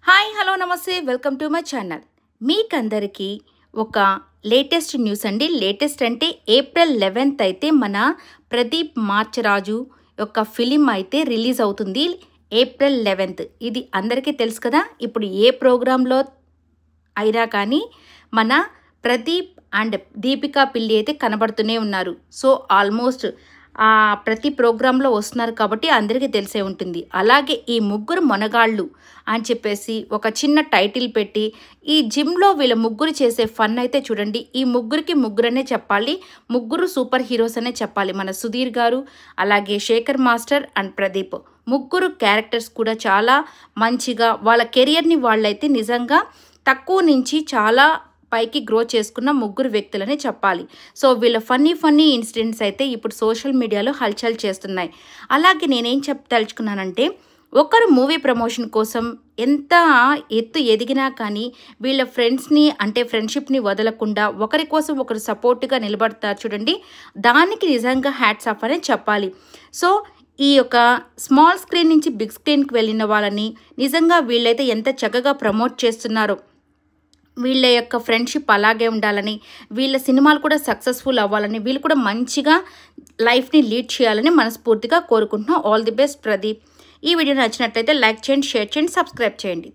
Hi hello నమస్తే welcome to my channel. మీకందరికీ ఒక లేటెస్ట్ న్యూస్ అండి. లేటెస్ట్ అంటే ఏప్రిల్ 11th అయితే మన ప్రదీప్ మార్చరాజు యొక్క ఫిలిం అయితే రిలీజ్ అవుతుంది. ఏప్రిల్ 11th ఇది అందరికీ తెలుసు కదా. ఇప్పుడు ఏ ప్రోగ్రాంలో అయినా కానీ మన ప్రదీప్ అండ్ దీపికా పిల్లి అయితే కనబడుతూనే ఉన్నారు. సో ఆల్మోస్ట్ ప్రతి ప్రోగ్రాంలో వస్తున్నారు కాబట్టి అందరికీ తెలిసే ఉంటుంది. అలాగే ఈ ముగ్గురు మొనగాళ్ళు అని చెప్పేసి ఒక చిన్న టైటిల్ పెట్టి ఈ జిమ్లో వీళ్ళ ముగ్గురు చేసే ఫన్ అయితే చూడండి. ఈ ముగ్గురికి ముగ్గురనే చెప్పాలి, ముగ్గురు సూపర్ హీరోస్ అనే చెప్పాలి. మన సుధీర్ గారు, అలాగే శేఖర్ మాస్టర్ అండ్ ప్రదీప్ ముగ్గురు క్యారెక్టర్స్ కూడా చాలా మంచిగా వాళ్ళ కెరియర్ని వాళ్ళైతే నిజంగా తక్కువ నుంచి చాలా పైకి గ్రో చేసుకున్న ముగ్గురు వ్యక్తులని చెప్పాలి. సో వీళ్ళ ఫన్నీ ఇన్సిడెంట్స్ అయితే ఇప్పుడు సోషల్ మీడియాలో హల్చల్ చేస్తున్నాయి. అలాగే నేనేం తలుచుకున్నానంటే, ఒకరు మూవీ ప్రమోషన్ కోసం ఎంత ఎత్తు ఎదిగినా కానీ వీళ్ళ ఫ్రెండ్స్ని అంటే ఫ్రెండ్షిప్ని వదలకుండా ఒకరి కోసం ఒకరు సపోర్ట్గా నిలబడతారు చూడండి. దానికి నిజంగా హ్యాట్స్ ఆఫ్ అనే చెప్పాలి. సో ఈ యొక్క స్మాల్ స్క్రీన్ నుంచి బిగ్ స్క్రీన్కి వెళ్ళిన వాళ్ళని నిజంగా వీళ్ళైతే ఎంత చక్కగా ప్రమోట్ చేస్తున్నారో, వీళ్ళ యొక్క ఫ్రెండ్షిప్ అలాగే ఉండాలని, వీళ్ళ సినిమాలు కూడా సక్సెస్ఫుల్ అవ్వాలని, వీళ్ళు కూడా మంచిగా లైఫ్ని లీడ్ చేయాలని మనస్ఫూర్తిగా కోరుకుంటున్నాం. All the best Pradeep. ఈ వీడియో నచ్చినట్లయితే లైక్ చేయండి, షేర్ చేయండి, సబ్స్క్రైబ్ చేయండి.